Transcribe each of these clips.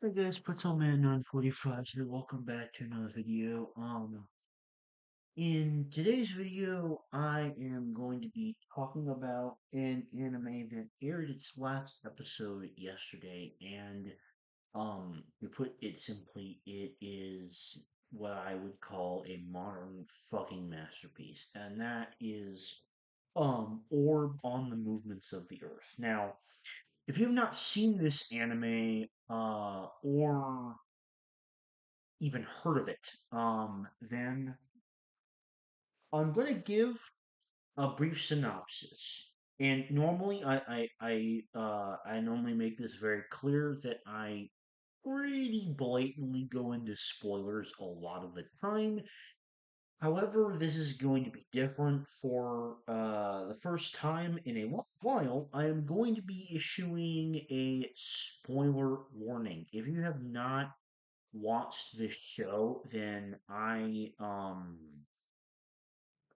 Hey guys, Man 945 here. Welcome back to another video. In today's video, I am going to be talking about an anime that aired its last episode yesterday, and to put it simply, it is what I would call a modern fucking masterpiece, and that is Orb on the Movements of the Earth. Now, if you've not seen this anime, or even heard of it, then I'm going to give a brief synopsis. And normally, I normally make this very clear that I pretty blatantly go into spoilers a lot of the time. However, this is going to be different for the first time in a long while. I am going to be issuing a spoiler warning. If you have not watched this show, then I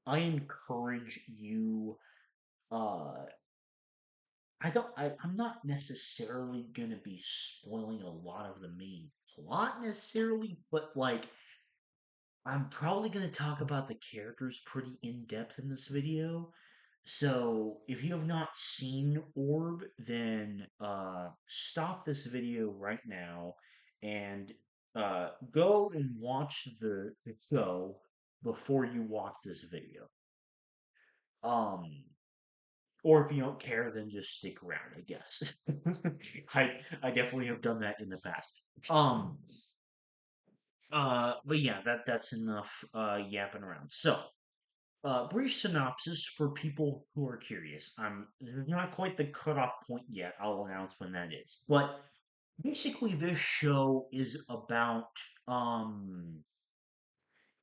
encourage you. Uh, I'm not necessarily gonna be spoiling a lot of the main plot necessarily, but like I'm probably gonna talk about the characters pretty in depth in this video. So if you have not seen Orb, then stop this video right now and go and watch the show before you watch this video. Um, or if you don't care, then just stick around, I guess. I definitely have done that in the past. Um, but yeah, that's enough yapping around. So, brief synopsis for people who are curious. There's not quite the cutoff point yet. I'll announce when that is. But basically, this show is about um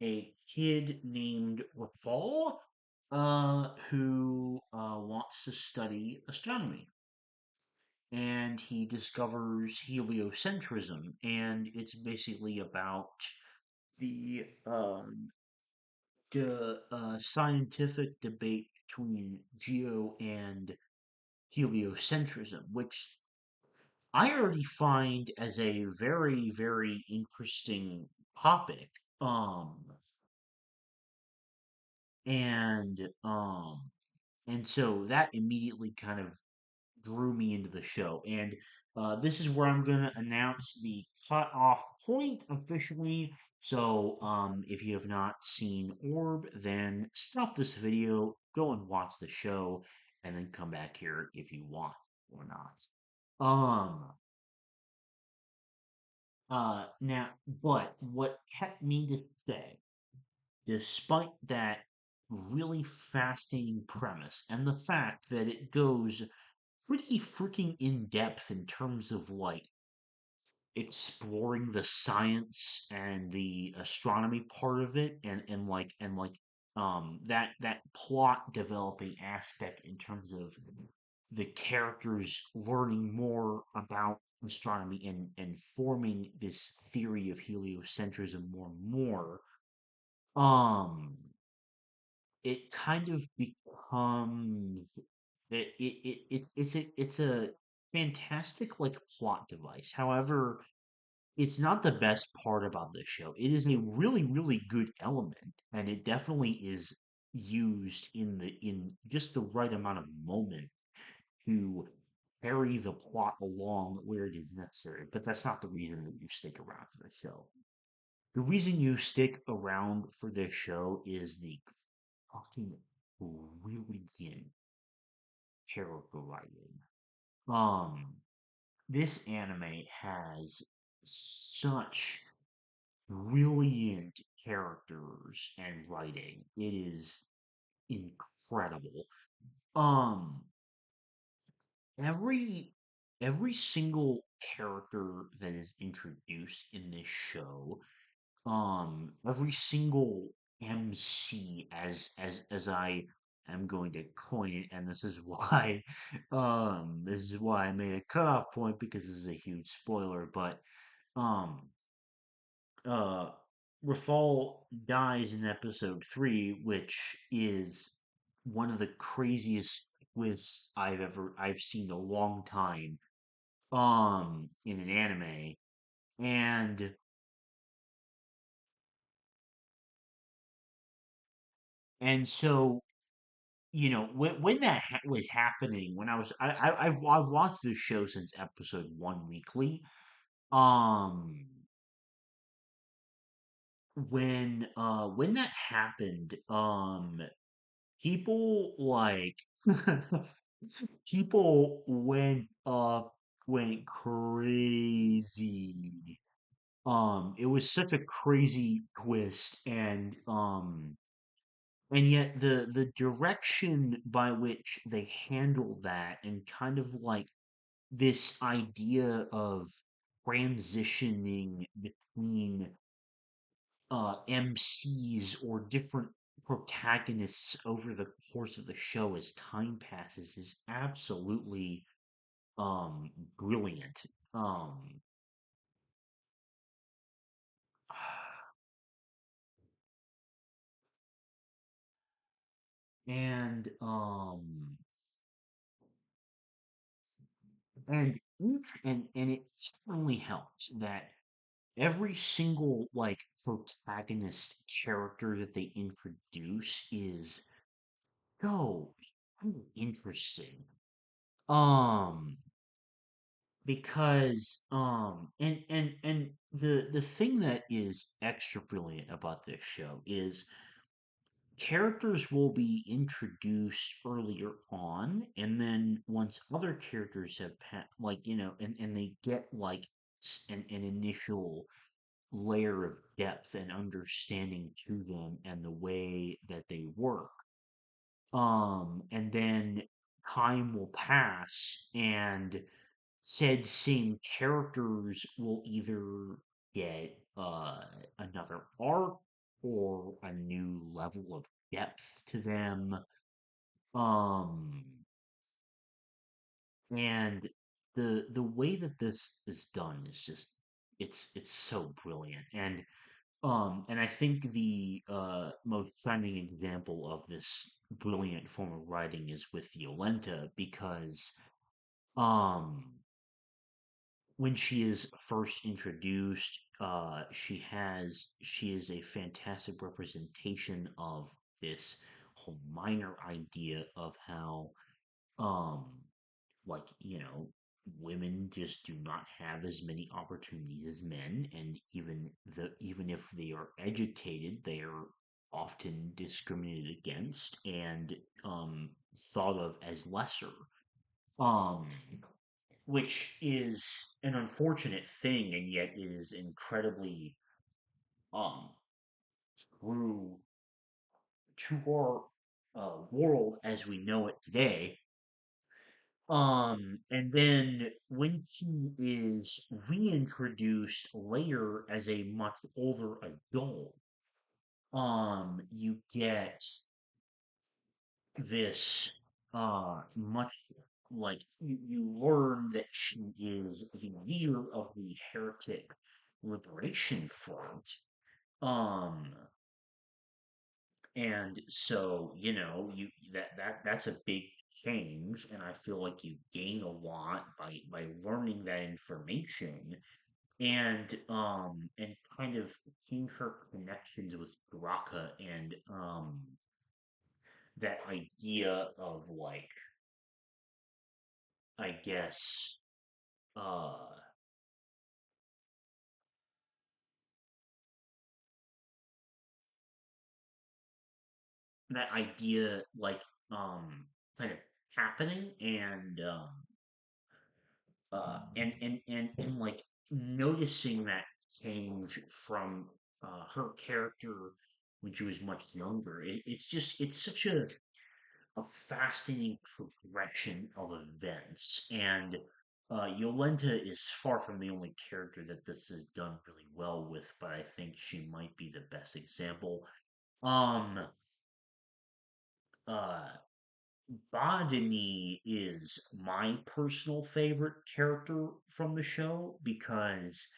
a kid named Rafal, who wants to study astronomy, and he discovers heliocentrism, and it's basically about the scientific debate between geo and heliocentrism, which I already find as a very, very interesting topic. Um, and um, and so that immediately kind of drew me into the show. And this is where I'm going to announce the cutoff point officially. So if you have not seen Orb, then stop this video, go and watch the show, and then come back here if you want or not. Um, now, but what kept me to stay, despite that really fascinating premise and the fact that it goes pretty freaking in depth in terms of like exploring the science and the astronomy part of it and that plot developing aspect in terms of the characters learning more about astronomy and forming this theory of heliocentrism more and more. um it kind of becomes it's a fantastic like plot device. However, it's not the best part about this show. It is a really, really good element, and it definitely is used in just the right amount of moment to carry the plot along where it is necessary. But that's not the reason that you stick around for the show. The reason you stick around for this show is the fucking brilliant character writing. Um, this anime has such brilliant characters and writing. It is incredible. Um, every every single character that is introduced in this show, every single MC, as I am going to coin it, and this is why this is why I made a cutoff point, because this is a huge spoiler. But um uh Rafal dies in episode 3, which is one of the craziest twists I've seen in a long time in an anime. And so, when that was happening, when I've watched this show since episode one weekly. Um, when that happened, people like people went crazy. It was such a crazy twist, and yet the direction by which they handled that, and kind of like this idea of transitioning between MCs or different protagonists over the course of the show as time passes is absolutely brilliant. Um and it certainly helps that every single like protagonist character that they introduce is so interesting. Um because the thing that is extra brilliant about this show is characters will be introduced earlier on, and then once other characters have like, and they get like an initial layer of depth and understanding to them and the way that they work, and then time will pass, and said same characters will either get another arc or a new level of depth to them. Um, and the way that this is done is just it's so brilliant. And I think the most shining example of this brilliant form of writing is with Yolenta, because um when she is first introduced, she is a fantastic representation of this whole minor idea of how, um, like, women just do not have as many opportunities as men, and even if they are educated, they are often discriminated against and thought of as lesser. Um, which is an unfortunate thing, and yet is incredibly um true to our world as we know it today. And then when she is reintroduced later as a much older adult, you get this much, like, you learn that she is the leader of the heretic liberation front. um and so, that's a big change, and I feel like you gain a lot by learning that information, and kind of seeing her connections with Baraka, and that idea of, like, I guess, uh that idea, like, kind of happening, and like noticing that change from her character when she was much younger. It's such a fascinating progression of events, and Yolenta is far from the only character that this is done really well with, but I think she might be the best example. Um, uh, Bodini is my personal favorite character from the show, because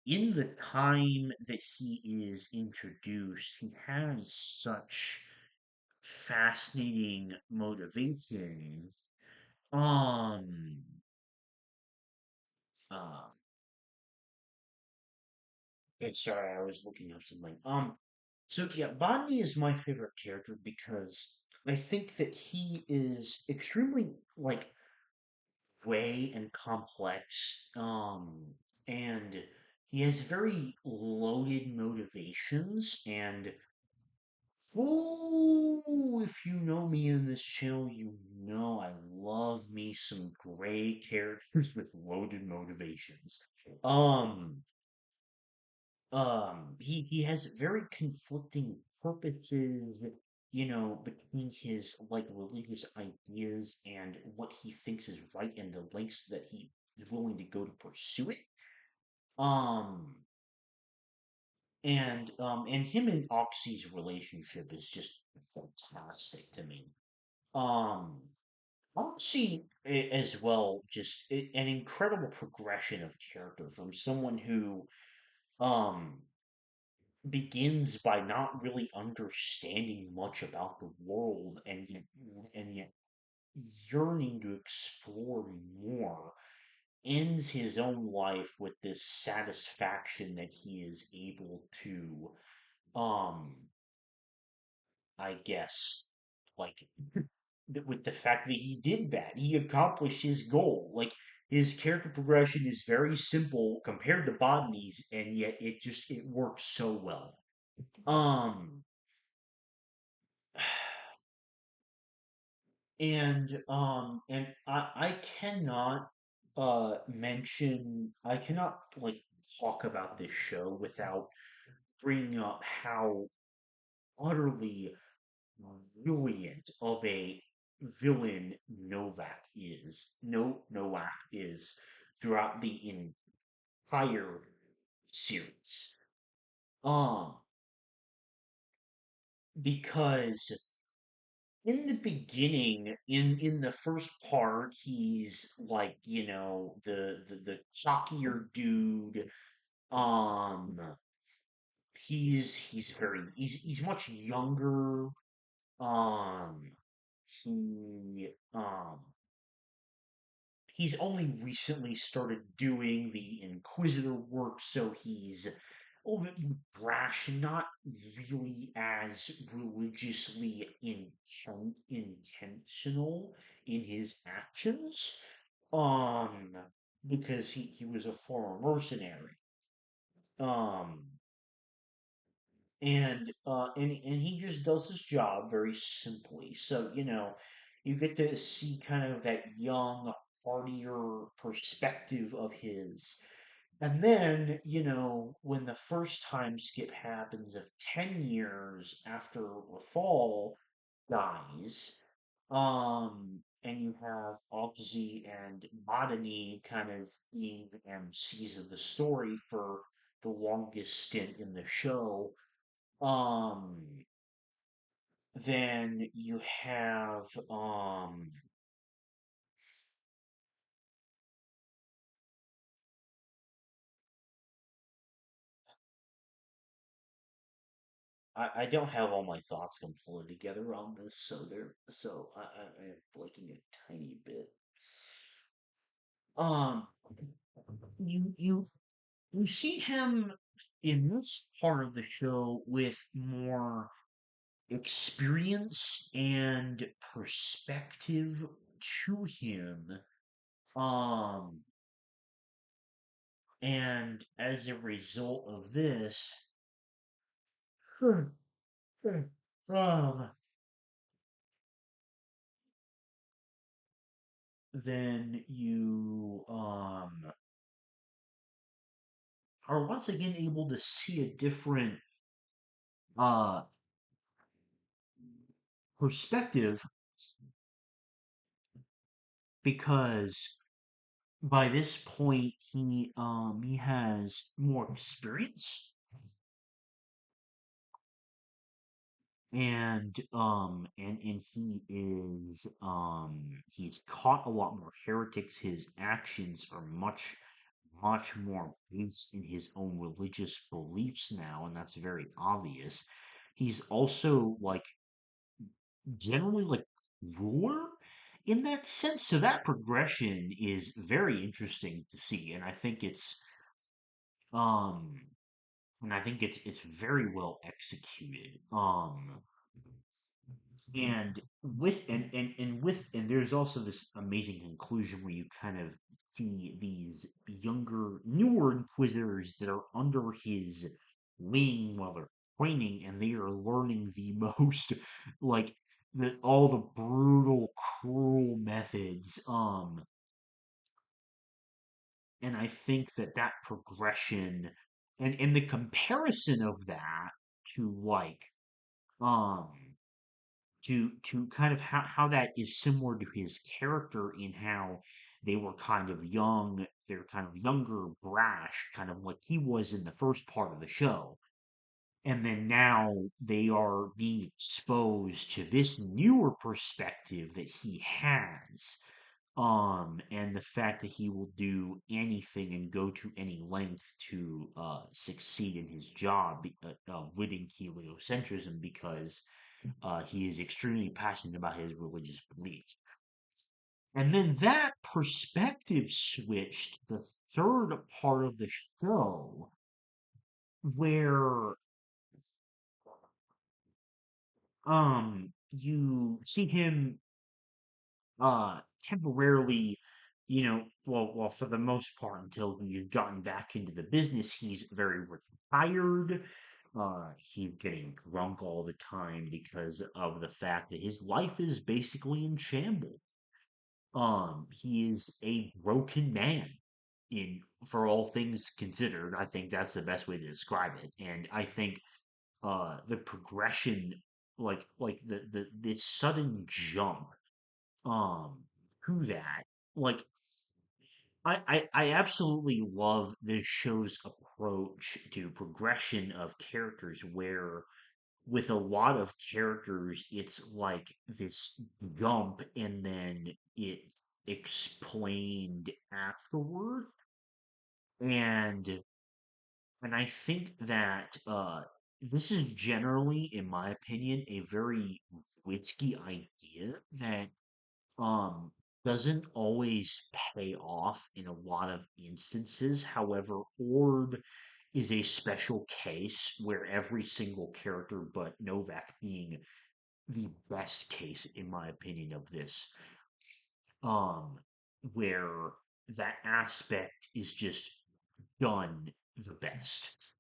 in the time that he is introduced, he has such fascinating motivations. Um, uh, Sorry, I was looking up something. So yeah, Botany is my favorite character because I think that he is extremely like way and complex. And he has very loaded motivations. And oh, if you know me in this channel, you know I love me some gray characters with loaded motivations. Um, he has very conflicting purposes, between his like religious ideas and what he thinks is right and the lengths that he is willing to go to pursue it. Um, and him and Oxy's relationship is just fantastic to me. Um, Oxy as well, just an incredible progression of character from someone who um begins by not really understanding much about the world and yet yearning to explore more, ends his own life with this satisfaction that he is able to um I guess like with the fact that he did that, he accomplished his goal. Like his character progression is very simple compared to Botany's, and yet it works so well. um and I cannot I cannot like talk about this show without bringing up how utterly brilliant of a villain Novak is throughout the entire series. Um because in the beginning, in the first part, he's like, the cockier dude. Um, he's much younger. Um, he he's only recently started doing the Inquisitor work, so he's a little bit brash, not really as religiously intentional in his actions. Um, because he was a former mercenary. Um, and he just does his job very simply. So, you get to see kind of that young, heartier perspective of his. And then, when the first time skip happens of 10 years after Rafal dies, and you have Oxy and Botany kind of being the MCs of the story for the longest stint in the show. um, then you have I don't have all my thoughts completely together on this, so I'm blanking a tiny bit. Um, you see him in this part of the show with more experience and perspective to him. Um, and as a result of this, um, then you are once again able to see a different uh perspective, because by this point he has more experience, and he's caught a lot more heretics. His actions are much more based in his own religious beliefs now, and that's very obvious. He's also like generally like ruler in that sense. So that progression is very interesting to see, and I think it's um and I think it's very well executed. And with, and there's also this amazing conclusion where you kind of see these younger, newer Inquisitors that are under his wing while they're training, and they are learning the most, like, all the brutal, cruel methods. And I think that that progression and the comparison of that to like um to kind of how that is similar to his character in how they were kind of young, they're kind of younger, brash, kind of like he was in the first part of the show. And then now they are being exposed to this newer perspective that he has. And the fact that he will do anything and go to any length to succeed in his job, ridding heliocentrism because he is extremely passionate about his religious beliefs. And then that perspective switched the third part of the show, where you see him temporarily, well, for the most part, until he's gotten back into the business, he's very retired. He's getting drunk all the time because of the fact that his life is basically in shambles. He is a broken man in for all things considered. I think that's the best way to describe it. And I think the progression, like the this sudden jump um to that, like I absolutely love this show's approach to progression of characters where with a lot of characters, it's like this jump and then it's explained afterward. And I think that this is generally, in my opinion, a very risky idea that um doesn't always pay off in a lot of instances. However, Orb is a special case where every single character but Novak being the best case, in my opinion, of this, um, where that aspect is just done the best.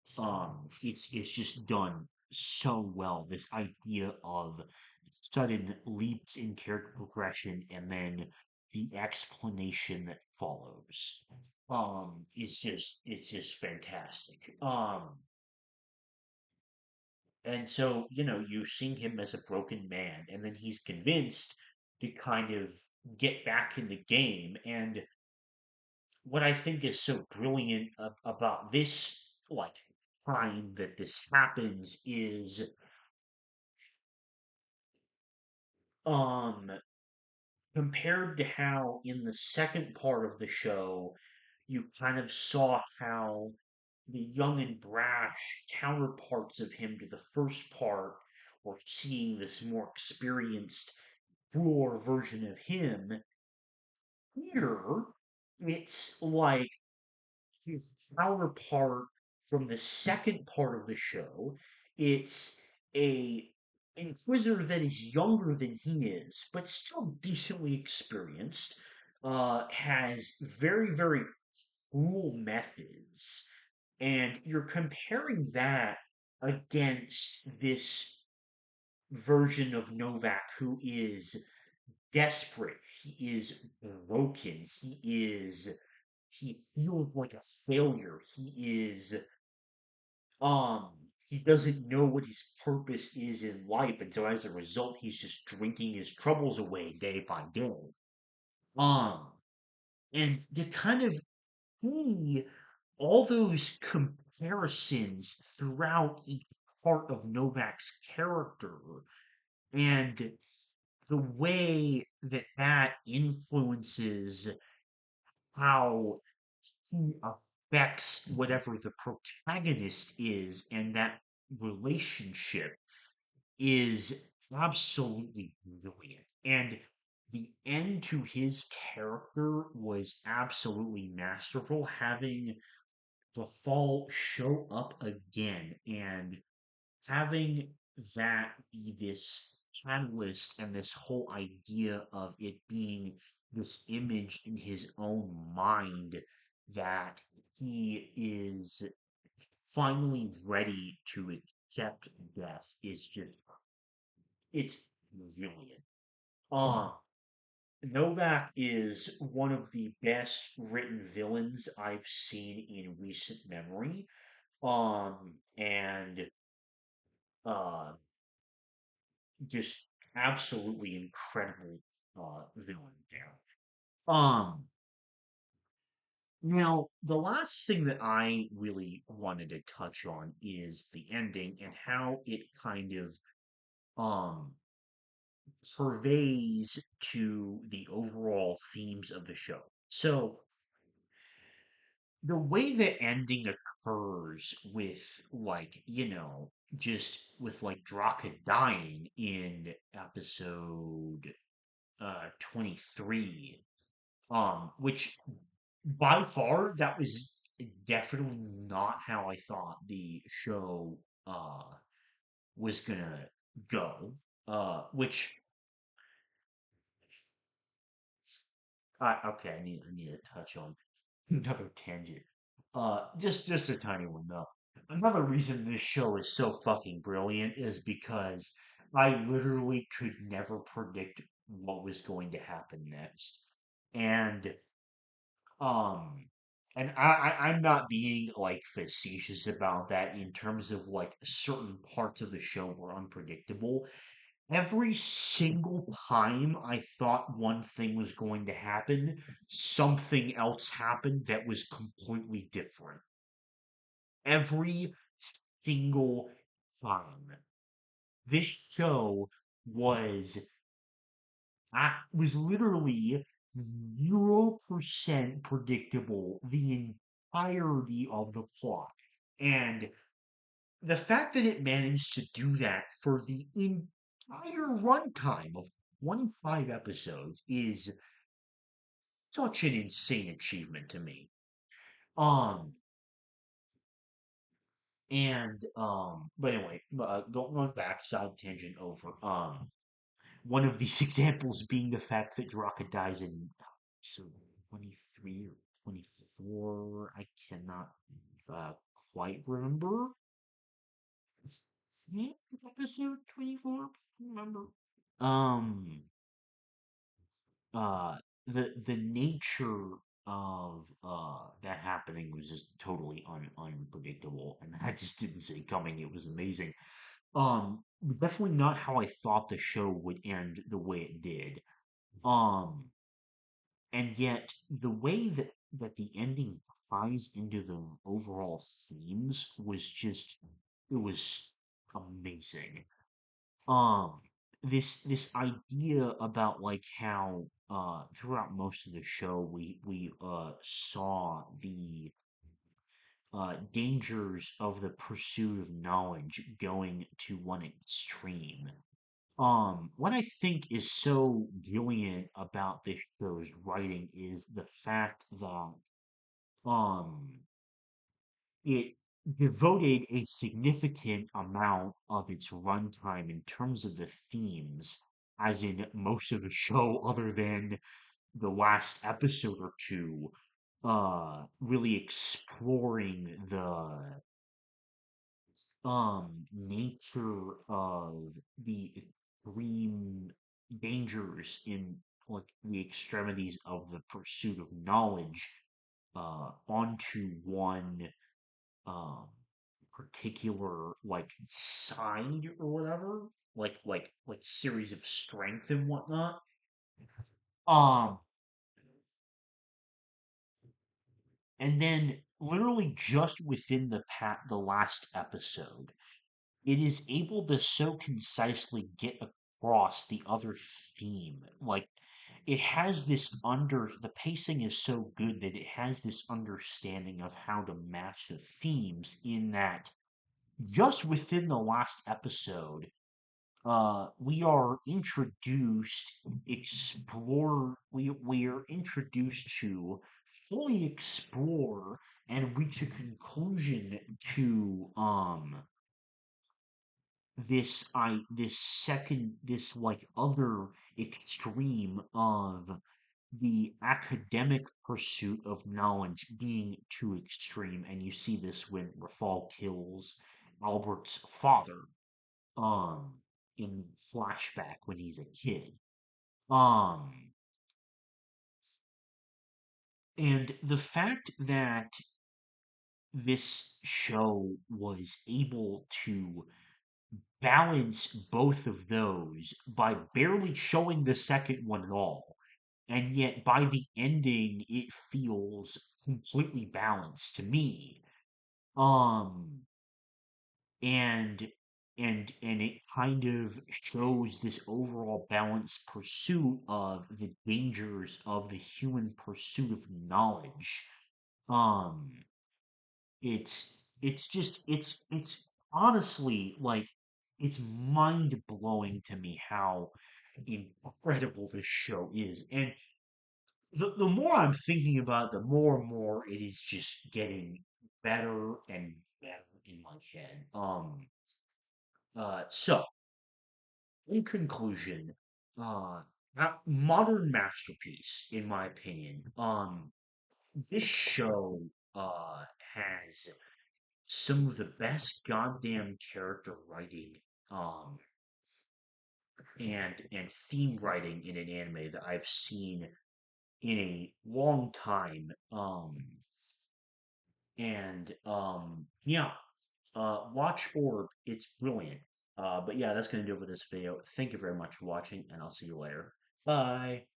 It's just done so well. This idea of sudden leaps in character progression and then the explanation that follows. It's just fantastic. And so, you've seen him as a broken man, and then he's convinced to kind of get back in the game. And what I think is so brilliant about this, like, time that this happens is, um, compared to how in the second part of the show, you kind of saw how the young and brash counterparts of him to the first part were seeing this more experienced, fuller version of him. Here, it's like his counterpart from the second part of the show. It's a inquisitor that is younger than he is, but still decently experienced. Has very, very cool methods, and you're comparing that against this version of Novak who is desperate. He is broken. He feels like a failure. Um he doesn't know what his purpose is in life, and so as a result he's just drinking his troubles away day by day. Um and to kind of see all those comparisons throughout each part of Novak's character and the way that that influences how he affects whatever the protagonist is, and that relationship is absolutely brilliant. And the end to his character was absolutely masterful, having the fall show up again and having that be this catalyst and this whole idea of it being this image in his own mind that he is finally ready to accept death is just it's brilliant. Um Novak is one of the best written villains I've seen in recent memory. And uh just absolutely incredible villain there. Um Now the last thing that I really wanted to touch on is the ending and how it kind of um surveys to the overall themes of the show. So the way the ending occurs with just with like Draka dying in episode 23, which by far that was definitely not how I thought the show uh was gonna go. Which okay, I need to touch on another tangent. Just a tiny one though. Another reason this show is so fucking brilliant is because I literally could never predict what was going to happen next. And um I'm not being like facetious about that in terms of like certain parts of the show were unpredictable. Every single time I thought one thing was going to happen, something else happened that was completely different. Every single time. This show was was literally 0% predictable the entirety of the plot. And the fact that it managed to do that for the entire runtime of 25 episodes is such an insane achievement to me. Um, but anyway, going back, side tangent over. One of these examples being the fact that Draka dies in episode 23 or 24. I cannot uh, quite remember. Yeah, episode 24. Remember? Um, uh, the nature of that happening was just totally unpredictable, and I just didn't see it coming. It was amazing. Definitely not how I thought the show would end the way it did. Um, and yet the way that the ending ties into the overall themes was just it was amazing. Um, this idea about like how throughout most of the show we saw the dangers of the pursuit of knowledge going to one extreme. What I think is so brilliant about this show's writing is the fact that um it devoted a significant amount of its runtime in terms of the themes, as in most of the show, other than the last episode or two, really exploring the nature of the extreme dangers in like the extremities of the pursuit of knowledge onto one um particular like side or whatever, like series of strength and whatnot. Um, and then literally just within the last episode, it is able to so concisely get across the other theme. Like it has this under the pacing is so good that it has this understanding of how to match the themes in that just within the last episode, we are introduced, we are introduced to fully explore and reach a conclusion to this second this like other extreme of the academic pursuit of knowledge being too extreme. And you see this when Rafal kills Albert's father um in flashback when he's a kid. um and the fact that this show was able to balance both of those by barely showing the second one at all. And yet by the ending it feels completely balanced to me. Um and and it kind of shows this overall balanced pursuit of the dangers of the human pursuit of knowledge. Um it's honestly like it's mind blowing to me how incredible this show is. And the more I'm thinking about it, the more and more it is just getting better and better in my head. So in conclusion, uh, a modern masterpiece, in my opinion. This show has some of the best goddamn character writing um and theme writing in an anime that I've seen in a long time. And yeah, watch Orb. It's brilliant. But yeah, that's gonna do it for this video. Thank you very much for watching, and I'll see you later. Bye.